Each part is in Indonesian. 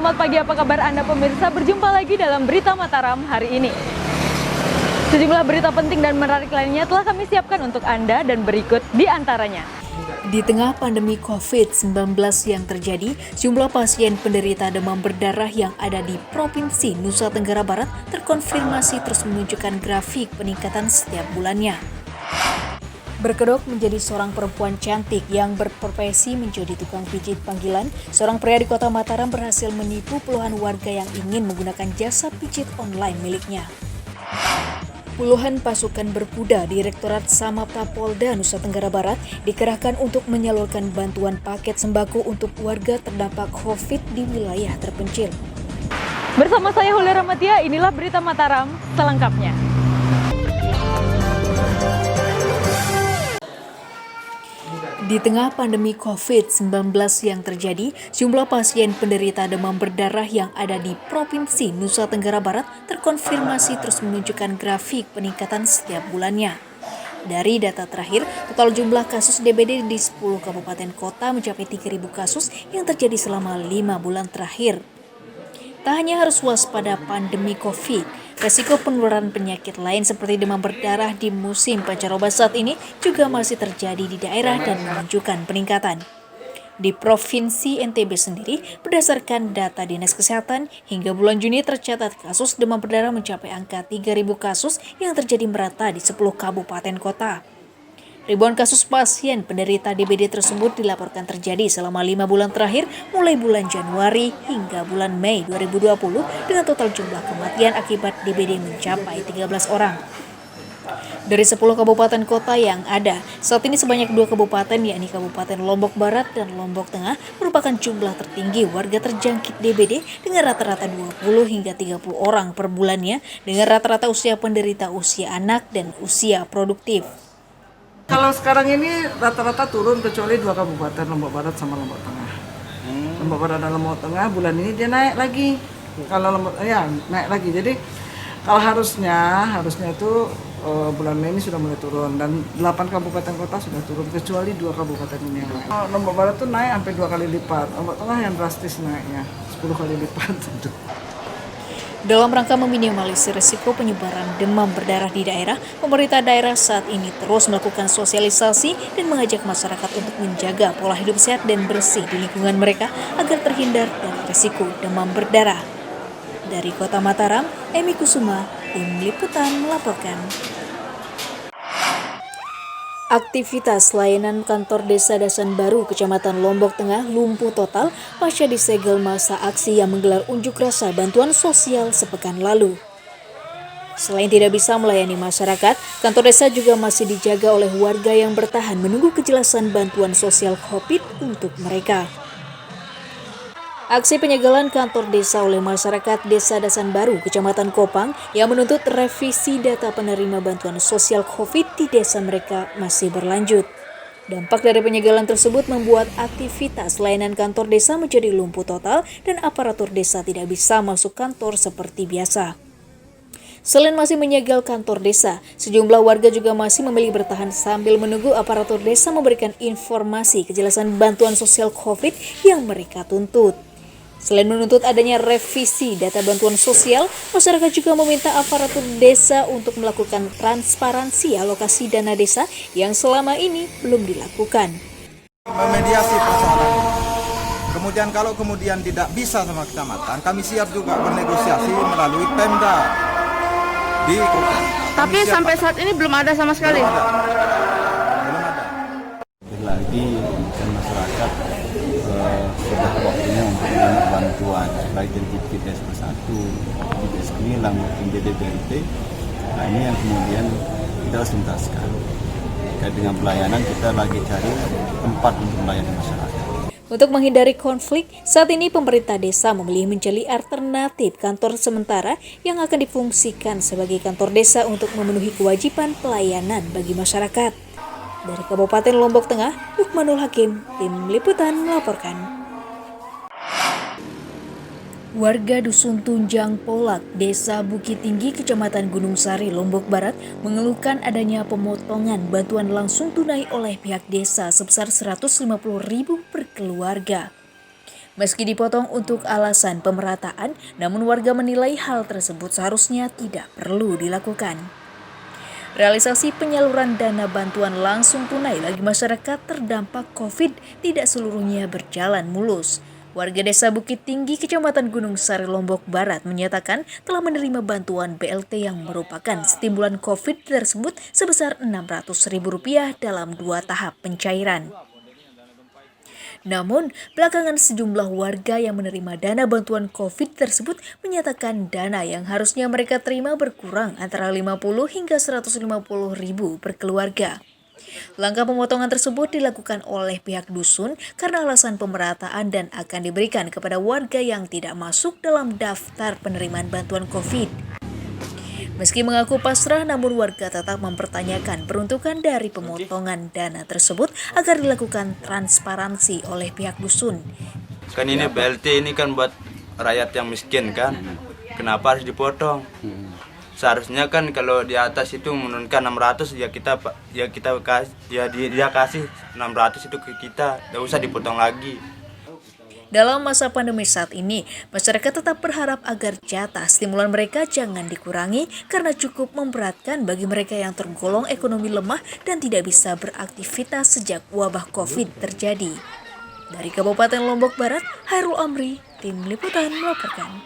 selamat pagi, apa kabar Anda pemirsa? Berjumpa lagi dalam Berita Mataram hari ini. Sejumlah berita penting dan menarik lainnya telah kami siapkan untuk Anda dan berikut di antaranya. Di tengah pandemi COVID-19 yang terjadi, jumlah pasien penderita demam berdarah yang ada di Provinsi Nusa Tenggara Barat terkonfirmasi terus menunjukkan grafik peningkatan setiap bulannya. Berkedok menjadi seorang perempuan cantik yang berprofesi menjadi tukang pijit panggilan, seorang pria di kota Mataram berhasil menipu puluhan warga yang ingin menggunakan jasa pijit online miliknya. Puluhan pasukan berkuda Direktorat Samapta Polda Nusa Tenggara Barat dikerahkan untuk menyalurkan bantuan paket sembako untuk warga terdampak COVID di wilayah terpencil. Bersama saya Huli Ramatia, inilah Berita Mataram selengkapnya. Di tengah pandemi COVID-19 yang terjadi, jumlah pasien penderita demam berdarah yang ada di Provinsi Nusa Tenggara Barat terkonfirmasi terus menunjukkan grafik peningkatan setiap bulannya. Dari data terakhir, total jumlah kasus DBD di 10 kabupaten kota mencapai 3.000 kasus yang terjadi selama 5 bulan terakhir. Tak hanya harus waspada pandemi COVID, resiko penularan penyakit lain seperti demam berdarah di musim pancaroba saat ini juga masih terjadi di daerah dan menunjukkan peningkatan. Di Provinsi NTB sendiri, berdasarkan data Dinas Kesehatan, hingga bulan Juni tercatat kasus demam berdarah mencapai angka 3.000 kasus yang terjadi merata di 10 kabupaten kota. Ribuan kasus pasien penderita DBD tersebut dilaporkan terjadi selama 5 bulan terakhir mulai bulan Januari hingga bulan Mei 2020 dengan total jumlah kematian akibat DBD mencapai 13 orang. Dari 10 kabupaten kota yang ada, saat ini sebanyak 2 kabupaten yakni Kabupaten Lombok Barat dan Lombok Tengah merupakan jumlah tertinggi warga terjangkit DBD dengan rata-rata 20 hingga 30 orang per bulannya dengan rata-rata usia penderita usia anak dan usia produktif. Kalau sekarang ini rata-rata turun kecuali 2 kabupaten, Lombok Barat sama Lombok Tengah. Lombok Barat dan Lombok Tengah bulan ini dia naik lagi. Kalau naik lagi. Jadi kalau harusnya itu bulan Mei ini sudah mulai turun dan 8 kabupaten kota sudah turun kecuali 2 kabupaten ini yang naik. Lombok Barat tuh naik sampai 2 kali lipat. Lombok Tengah yang drastis naiknya 10 kali lipat. Dalam rangka meminimalisir risiko penyebaran demam berdarah di daerah, pemerintah daerah saat ini terus melakukan sosialisasi dan mengajak masyarakat untuk menjaga pola hidup sehat dan bersih di lingkungan mereka agar terhindar dari risiko demam berdarah. Dari Kota Mataram, Emi Kusuma, Tim Liputan melaporkan. Aktivitas layanan kantor Desa Dasan Baru, Kecamatan Lombok Tengah lumpuh total pasca disegel masa aksi yang menggelar unjuk rasa bantuan sosial sepekan lalu. Selain tidak bisa melayani masyarakat, kantor desa juga masih dijaga oleh warga yang bertahan menunggu kejelasan bantuan sosial COVID untuk mereka. Aksi penyegelan kantor desa oleh masyarakat Desa Dasan Baru, Kecamatan Kopang, yang menuntut revisi data penerima bantuan sosial COVID di desa mereka masih berlanjut. Dampak dari penyegelan tersebut membuat aktivitas layanan kantor desa menjadi lumpuh total dan aparatur desa tidak bisa masuk kantor seperti biasa. Selain masih menyegel kantor desa, sejumlah warga juga masih memilih bertahan sambil menunggu aparatur desa memberikan informasi kejelasan bantuan sosial COVID yang mereka tuntut. Selain menuntut adanya revisi data bantuan sosial, masyarakat juga meminta aparatur desa untuk melakukan transparansi alokasi dana desa yang selama ini belum dilakukan. Memediasi persoalan. Kemudian kalau tidak bisa sama kecamatan, kami siap juga bernegosiasi melalui Pemda di Kota. Tapi sampai saat ini belum ada sama sekali. Belum ada. Lagi dan masyarakat sudah waktunya untuk menerima bantuan baik dari TPS 1, TPS Kemilang maupun DDBRT. Nah ini yang kemudian kita harus tuntaskan. Terkait dengan pelayanan kita lagi cari tempat untuk melayani masyarakat. Untuk menghindari konflik, saat ini pemerintah desa memilih mencari alternatif kantor sementara yang akan difungsikan sebagai kantor desa untuk memenuhi kewajiban pelayanan bagi masyarakat. Dari Kabupaten Lombok Tengah, Lukmanul Hakim, Tim Liputan melaporkan. Warga Dusun Tunjang Polak, Desa Bukit Tinggi, Kecamatan Gunung Sari, Lombok Barat mengeluhkan adanya pemotongan bantuan langsung tunai oleh pihak desa sebesar Rp150.000 per keluarga. Meski dipotong untuk alasan pemerataan, namun warga menilai hal tersebut seharusnya tidak perlu dilakukan. Realisasi penyaluran dana bantuan langsung tunai bagi masyarakat terdampak COVID tidak seluruhnya berjalan mulus. Warga Desa Bukit Tinggi, Kecamatan Gunung Sari, Lombok Barat menyatakan telah menerima bantuan BLT yang merupakan stimulan COVID tersebut sebesar Rp600.000 dalam 2 tahap pencairan. Namun, belakangan sejumlah warga yang menerima dana bantuan COVID tersebut menyatakan dana yang harusnya mereka terima berkurang antara 50 hingga 150 ribu per keluarga. Langkah pemotongan tersebut dilakukan oleh pihak dusun karena alasan pemerataan dan akan diberikan kepada warga yang tidak masuk dalam daftar penerimaan bantuan COVID. Meski mengaku pasrah, namun warga tetap mempertanyakan peruntukan dari pemotongan dana tersebut agar dilakukan transparansi oleh pihak dusun. Kan ini BLT ini kan buat rakyat yang miskin kan, kenapa harus dipotong? Seharusnya kan kalau di atas itu menurunkan 600 dia kasih 600 itu ke kita, tidak usah dipotong lagi. Dalam masa pandemi saat ini, masyarakat tetap berharap agar jatah stimulan mereka jangan dikurangi karena cukup memberatkan bagi mereka yang tergolong ekonomi lemah dan tidak bisa beraktivitas sejak wabah COVID terjadi. Dari Kabupaten Lombok Barat, Hairul Amri, Tim Liputan melaporkan.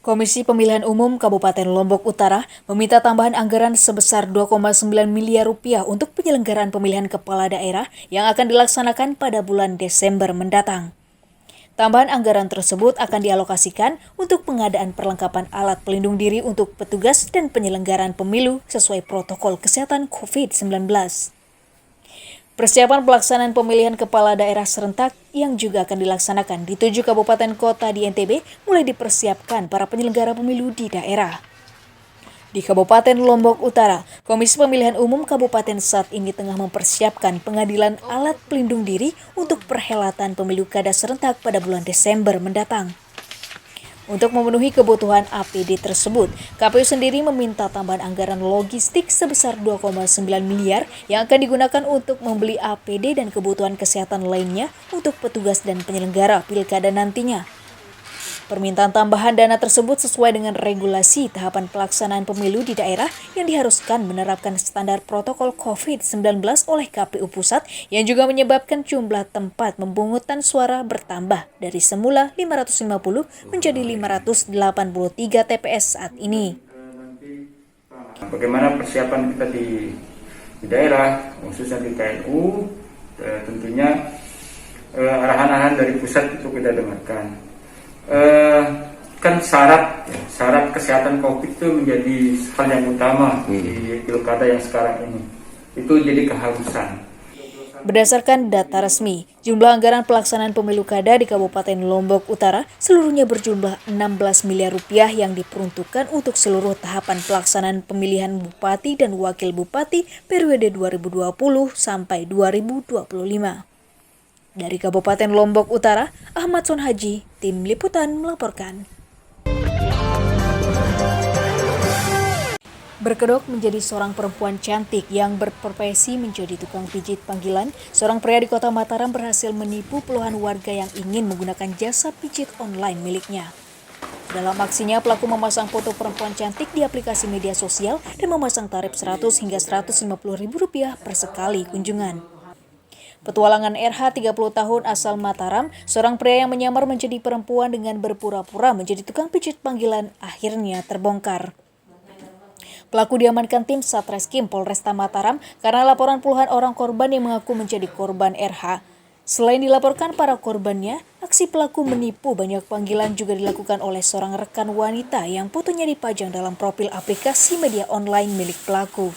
Komisi Pemilihan Umum Kabupaten Lombok Utara meminta tambahan anggaran sebesar Rp2,9 miliar untuk penyelenggaraan pemilihan kepala daerah yang akan dilaksanakan pada bulan Desember mendatang. Tambahan anggaran tersebut akan dialokasikan untuk pengadaan perlengkapan alat pelindung diri untuk petugas dan penyelenggaraan pemilu sesuai protokol kesehatan COVID-19. Persiapan pelaksanaan pemilihan kepala daerah serentak yang juga akan dilaksanakan di 7 kabupaten kota di NTB mulai dipersiapkan para penyelenggara pemilu di daerah. Di Kabupaten Lombok Utara, Komisi Pemilihan Umum Kabupaten saat ini tengah mempersiapkan pengadilan alat pelindung diri untuk perhelatan pemilu kada serentak pada bulan Desember mendatang. Untuk memenuhi kebutuhan APD tersebut, KPU sendiri meminta tambahan anggaran logistik sebesar 2,9 miliar yang akan digunakan untuk membeli APD dan kebutuhan kesehatan lainnya untuk petugas dan penyelenggara pilkada nantinya. Permintaan tambahan dana tersebut sesuai dengan regulasi tahapan pelaksanaan pemilu di daerah yang diharuskan menerapkan standar protokol COVID-19 oleh KPU Pusat yang juga menyebabkan jumlah tempat pemungutan suara bertambah dari semula 550 menjadi 583 TPS saat ini. Bagaimana persiapan kita di daerah, khususnya di KNU, tentunya arahan-arahan dari pusat itu kita dengarkan. Kan syarat kesehatan COVID itu menjadi hal yang utama di pilkada yang sekarang ini. Itu jadi keharusan. Berdasarkan data resmi, jumlah anggaran pelaksanaan pemilu kada di Kabupaten Lombok Utara seluruhnya berjumlah 16 miliar rupiah yang diperuntukkan untuk seluruh tahapan pelaksanaan pemilihan bupati dan wakil bupati periode 2020 sampai 2025. Dari Kabupaten Lombok Utara, Ahmad Sonhaji, Tim Liputan melaporkan. Berkedok menjadi seorang perempuan cantik yang berprofesi menjadi tukang pijit panggilan, seorang pria di Kota Mataram berhasil menipu puluhan warga yang ingin menggunakan jasa pijit online miliknya. Dalam aksinya, pelaku memasang foto perempuan cantik di aplikasi media sosial dan memasang tarif Rp100 hingga Rp150.000 per sekali kunjungan. Petualangan RH 30 tahun asal Mataram, seorang pria yang menyamar menjadi perempuan dengan berpura-pura menjadi tukang pijit panggilan akhirnya terbongkar. Pelaku diamankan tim Satreskrim Polresta Mataram karena laporan puluhan orang korban yang mengaku menjadi korban RH. Selain dilaporkan para korbannya, aksi pelaku menipu banyak panggilan juga dilakukan oleh seorang rekan wanita yang fotonya dipajang dalam profil aplikasi media online milik pelaku.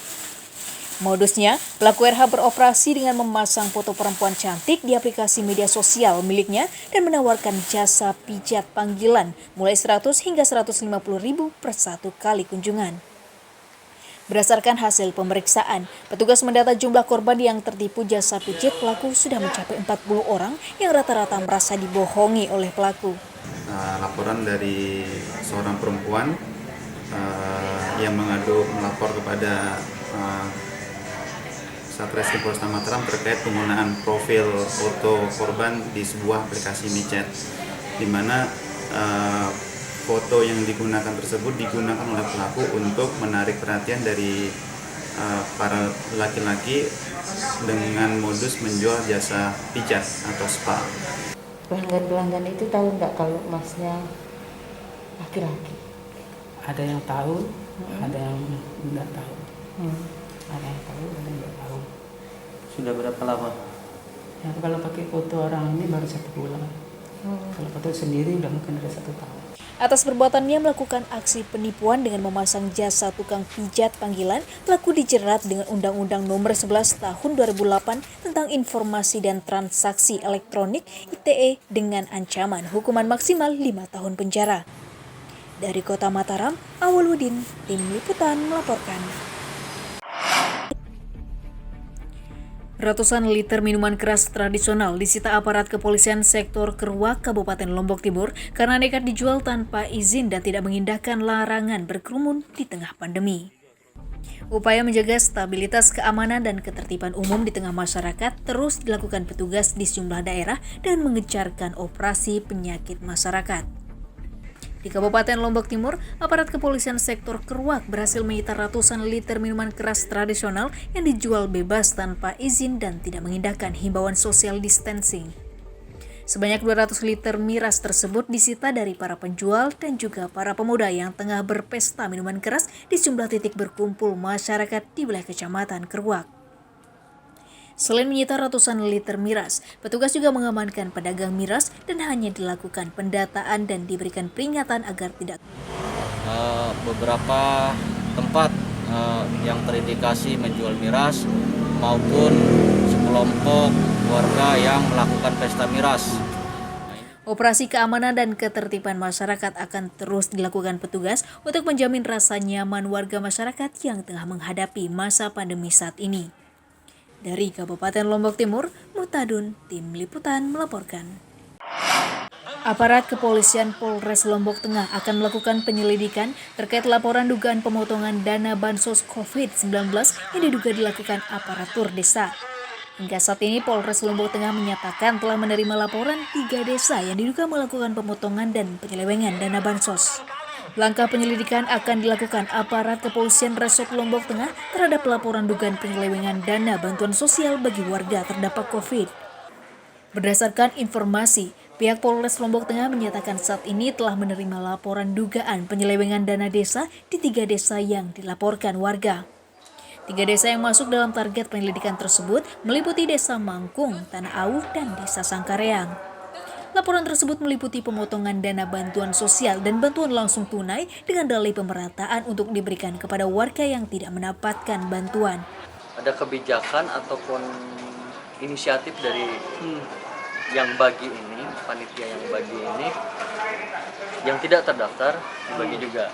Modusnya, pelaku RH beroperasi dengan memasang foto perempuan cantik di aplikasi media sosial miliknya dan menawarkan jasa pijat panggilan mulai Rp100 hingga Rp150.000 per satu kali kunjungan. Berdasarkan hasil pemeriksaan, petugas mendata jumlah korban yang tertipu jasa pijit pelaku sudah mencapai 40 orang yang rata-rata merasa dibohongi oleh pelaku. Laporan dari seorang perempuan yang melapor kepada Satreskrim Polresta Mataram terkait penggunaan profil foto korban di sebuah aplikasi micet, di mana foto yang digunakan tersebut digunakan oleh pelaku untuk menarik perhatian dari para laki-laki dengan modus menjual jasa pijat atau spa. Pelanggan-pelanggan itu tahu nggak kalau masnya laki-laki? Ada yang tahu, ada yang tidak tahu. Ada yang tahu, ada yang tidak tahu. Sudah berapa lama? Ya, kalau pakai foto orang ini baru 1 bulan. Kalau foto sendiri udah mungkin ada 1 tahun. Atas perbuatannya melakukan aksi penipuan dengan memasang jasa tukang pijat panggilan, pelaku dijerat dengan Undang-Undang Nomor 11 Tahun 2008 tentang Informasi dan Transaksi Elektronik (ITE) dengan ancaman hukuman maksimal 5 tahun penjara. Dari Kota Mataram, Awaludin, Tim Liputan melaporkan. Ratusan liter minuman keras tradisional disita aparat kepolisian sektor Keruak, Kabupaten Lombok Timur karena nekat dijual tanpa izin dan tidak mengindahkan larangan berkerumun di tengah pandemi. Upaya menjaga stabilitas keamanan dan ketertiban umum di tengah masyarakat terus dilakukan petugas di sejumlah daerah dengan mengejarkan operasi penyakit masyarakat. Di Kabupaten Lombok Timur, aparat kepolisian sektor Keruak berhasil menyita ratusan liter minuman keras tradisional yang dijual bebas tanpa izin dan tidak mengindahkan himbauan social distancing. Sebanyak 200 liter miras tersebut disita dari para penjual dan juga para pemuda yang tengah berpesta minuman keras di sejumlah titik berkumpul masyarakat di wilayah Kecamatan Keruak. Selain menyita ratusan liter miras, petugas juga mengamankan pedagang miras dan hanya dilakukan pendataan dan diberikan peringatan agar tidak. Beberapa tempat yang terindikasi menjual miras maupun sekelompok warga yang melakukan pesta miras. Operasi keamanan dan ketertiban masyarakat akan terus dilakukan petugas untuk menjamin rasa nyaman warga masyarakat yang tengah menghadapi masa pandemi saat ini. Dari Kabupaten Lombok Timur, Mutadun, Tim Liputan melaporkan. Aparat kepolisian Polres Lombok Tengah akan melakukan penyelidikan terkait laporan dugaan pemotongan dana bansos COVID-19 yang diduga dilakukan aparatur desa. Hingga saat ini Polres Lombok Tengah menyatakan telah menerima laporan 3 desa yang diduga melakukan pemotongan dan penyelewengan dana bansos. Langkah penyelidikan akan dilakukan aparat kepolisian Resort Lombok Tengah terhadap laporan dugaan penyelewengan dana bantuan sosial bagi warga terdampak COVID. Berdasarkan informasi, pihak Polres Lombok Tengah menyatakan saat ini telah menerima laporan dugaan penyelewengan dana desa di 3 desa yang dilaporkan warga. 3 desa yang masuk dalam target penyelidikan tersebut meliputi Desa Mangkung, Tanah Auh, dan Desa Sangkareang. Laporan tersebut meliputi pemotongan dana bantuan sosial dan bantuan langsung tunai dengan dalih pemerataan untuk diberikan kepada warga yang tidak mendapatkan bantuan. Ada kebijakan ataupun inisiatif dari yang bagi ini, panitia yang bagi ini, yang tidak terdaftar dibagi juga.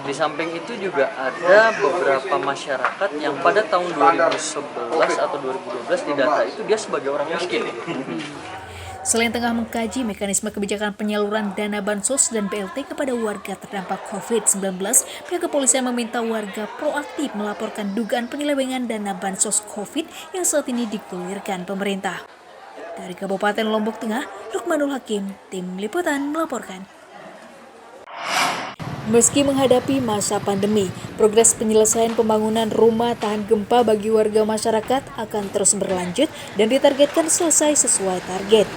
Di samping itu juga ada beberapa masyarakat yang pada tahun 2011 atau 2012 didata itu dia sebagai orang miskin. Selain tengah mengkaji mekanisme kebijakan penyaluran dana bansos dan BLT kepada warga terdampak COVID-19, pihak kepolisian meminta warga proaktif melaporkan dugaan penyelewengan dana bansos COVID yang saat ini digulirkan pemerintah. Dari Kabupaten Lombok Tengah, Rukmanul Hakim, Tim Liputan melaporkan. Meski menghadapi masa pandemi, progres penyelesaian pembangunan rumah tahan gempa bagi warga masyarakat akan terus berlanjut dan ditargetkan selesai sesuai target.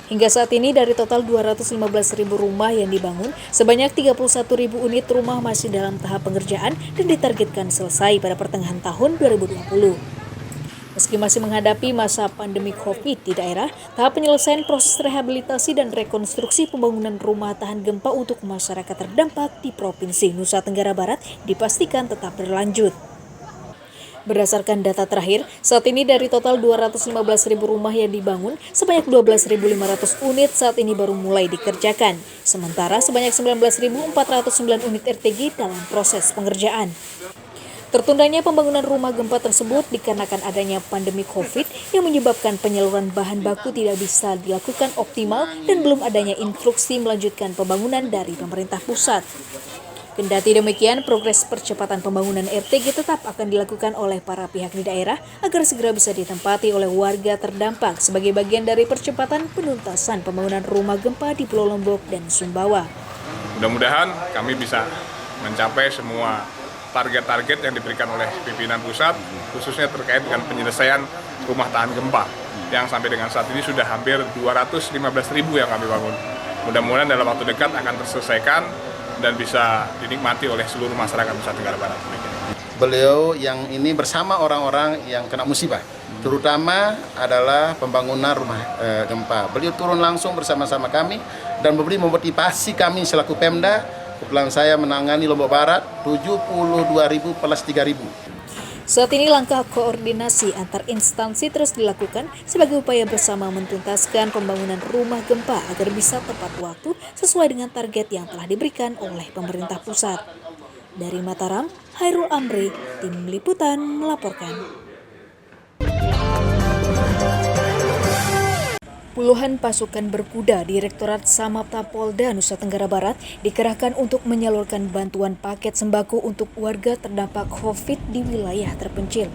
Hingga saat ini dari total 215.000 rumah yang dibangun, sebanyak 31.000 unit rumah masih dalam tahap pengerjaan dan ditargetkan selesai pada pertengahan tahun 2020. Meski masih menghadapi masa pandemi COVID di daerah, tahap penyelesaian proses rehabilitasi dan rekonstruksi pembangunan rumah tahan gempa untuk masyarakat terdampak di Provinsi Nusa Tenggara Barat dipastikan tetap berlanjut. Berdasarkan data terakhir, saat ini dari total 215.000 rumah yang dibangun, sebanyak 12.500 unit saat ini baru mulai dikerjakan. Sementara sebanyak 19.409 unit RTG dalam proses pengerjaan. Tertundanya pembangunan rumah gempa tersebut dikarenakan adanya pandemi COVID yang menyebabkan penyaluran bahan baku tidak bisa dilakukan optimal dan belum adanya instruksi melanjutkan pembangunan dari pemerintah pusat. Kendati demikian, progres percepatan pembangunan RTG tetap akan dilakukan oleh para pihak di daerah agar segera bisa ditempati oleh warga terdampak sebagai bagian dari percepatan penuntasan pembangunan rumah gempa di Pulau Lombok dan Sumbawa. Mudah-mudahan kami bisa mencapai semua target-target yang diberikan oleh pimpinan pusat, khususnya terkait dengan penyelesaian rumah tahan gempa yang sampai dengan saat ini sudah hampir 215.000 yang kami bangun. Mudah-mudahan dalam waktu dekat akan terselesaikan dan bisa dinikmati oleh seluruh masyarakat Nusa Tenggara Barat. Beliau yang ini bersama orang-orang yang kena musibah, terutama adalah pembangunan rumah gempa. Beliau turun langsung bersama-sama kami dan memberi memotivasi kami selaku Pemda. Kebetulan saya menangani Lombok Barat 72.000 plus 3.000. Saat ini langkah koordinasi antar instansi terus dilakukan sebagai upaya bersama mentuntaskan pembangunan rumah gempa agar bisa tepat waktu sesuai dengan target yang telah diberikan oleh pemerintah pusat. Dari Mataram, Hairul Amri, Tim Liputan melaporkan. Puluhan pasukan berkuda Direktorat Samapta Polda Nusa Tenggara Barat dikerahkan untuk menyalurkan bantuan paket sembako untuk warga terdampak COVID di wilayah terpencil.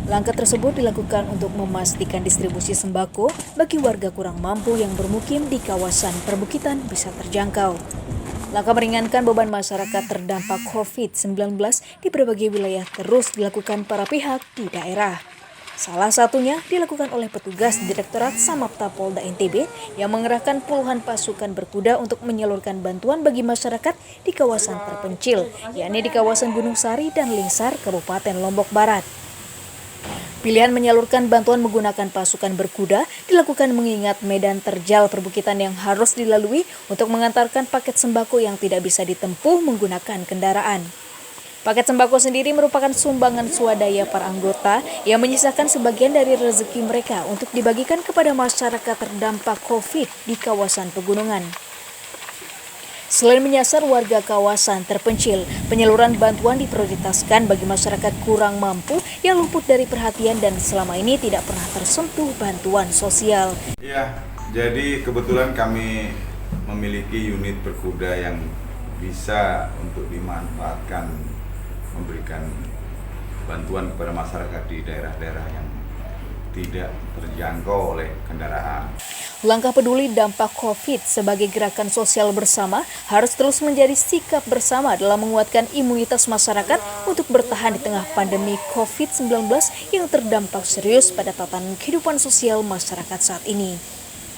Langkah tersebut dilakukan untuk memastikan distribusi sembako bagi warga kurang mampu yang bermukim di kawasan perbukitan bisa terjangkau. Langkah meringankan beban masyarakat terdampak COVID-19 di berbagai wilayah terus dilakukan para pihak di daerah. Salah satunya dilakukan oleh petugas Direktorat Samapta Polda NTB yang mengerahkan puluhan pasukan berkuda untuk menyalurkan bantuan bagi masyarakat di kawasan terpencil, yakni di kawasan Gunung Sari dan Lingsar, Kabupaten Lombok Barat. Pilihan menyalurkan bantuan menggunakan pasukan berkuda dilakukan mengingat medan terjal perbukitan yang harus dilalui untuk mengantarkan paket sembako yang tidak bisa ditempuh menggunakan kendaraan. Paket sembako sendiri merupakan sumbangan swadaya para anggota yang menyisakan sebagian dari rezeki mereka untuk dibagikan kepada masyarakat terdampak COVID di kawasan pegunungan. Selain menyasar warga kawasan terpencil, penyaluran bantuan diprioritaskan bagi masyarakat kurang mampu yang luput dari perhatian dan selama ini tidak pernah tersentuh bantuan sosial. Ya, jadi kebetulan kami memiliki unit berkuda yang bisa untuk dimanfaatkan memberikan bantuan kepada masyarakat di daerah-daerah yang tidak terjangkau oleh kendaraan. Langkah peduli dampak COVID sebagai gerakan sosial bersama harus terus menjadi sikap bersama dalam menguatkan imunitas masyarakat untuk bertahan di tengah pandemi COVID-19 yang terdampak serius pada tatanan kehidupan sosial masyarakat saat ini.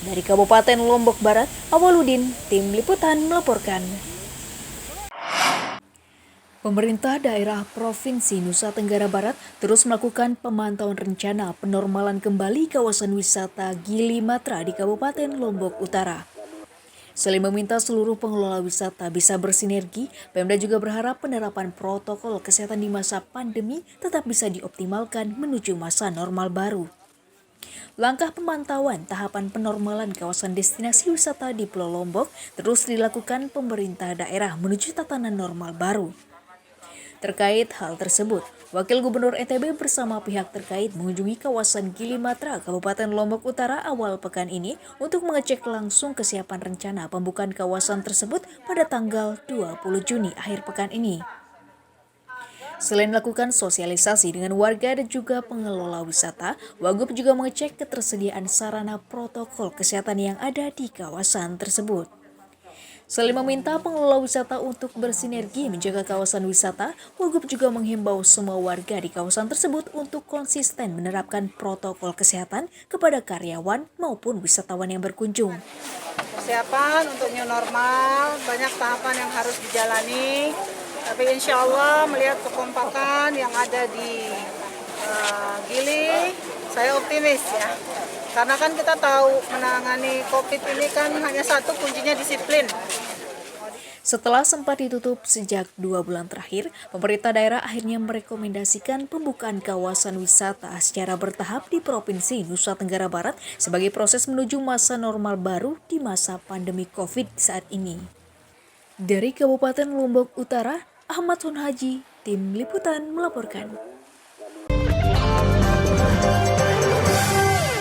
Dari Kabupaten Lombok Barat, Awaludin, Tim Liputan melaporkan. Pemerintah daerah Provinsi Nusa Tenggara Barat terus melakukan pemantauan rencana penormalan kembali kawasan wisata Gili Matra di Kabupaten Lombok Utara. Selain meminta seluruh pengelola wisata bisa bersinergi, Pemda juga berharap penerapan protokol kesehatan di masa pandemi tetap bisa dioptimalkan menuju masa normal baru. Langkah pemantauan tahapan penormalan kawasan destinasi wisata di Pulau Lombok terus dilakukan pemerintah daerah menuju tatanan normal baru. Terkait hal tersebut, Wakil Gubernur NTB bersama pihak terkait mengunjungi kawasan Gili Matra, Kabupaten Lombok Utara awal pekan ini untuk mengecek langsung kesiapan rencana pembukaan kawasan tersebut pada tanggal 20 Juni akhir pekan ini. Selain melakukan sosialisasi dengan warga dan juga pengelola wisata, Wagub juga mengecek ketersediaan sarana protokol kesehatan yang ada di kawasan tersebut. Selain meminta pengelola wisata untuk bersinergi menjaga kawasan wisata, Wagub juga menghimbau semua warga di kawasan tersebut untuk konsisten menerapkan protokol kesehatan kepada karyawan maupun wisatawan yang berkunjung. Persiapan untuk new normal, banyak tahapan yang harus dijalani, tapi insya Allah melihat kekompakan yang ada di Gili, saya optimis ya. Karena kan kita tahu menangani COVID ini kan hanya satu kuncinya disiplin. Setelah sempat ditutup sejak 2 bulan terakhir, pemerintah daerah akhirnya merekomendasikan pembukaan kawasan wisata secara bertahap di Provinsi Nusa Tenggara Barat sebagai proses menuju masa normal baru di masa pandemi COVID saat ini. Dari Kabupaten Lombok Utara, Ahmad Sunhaji, Tim Liputan melaporkan.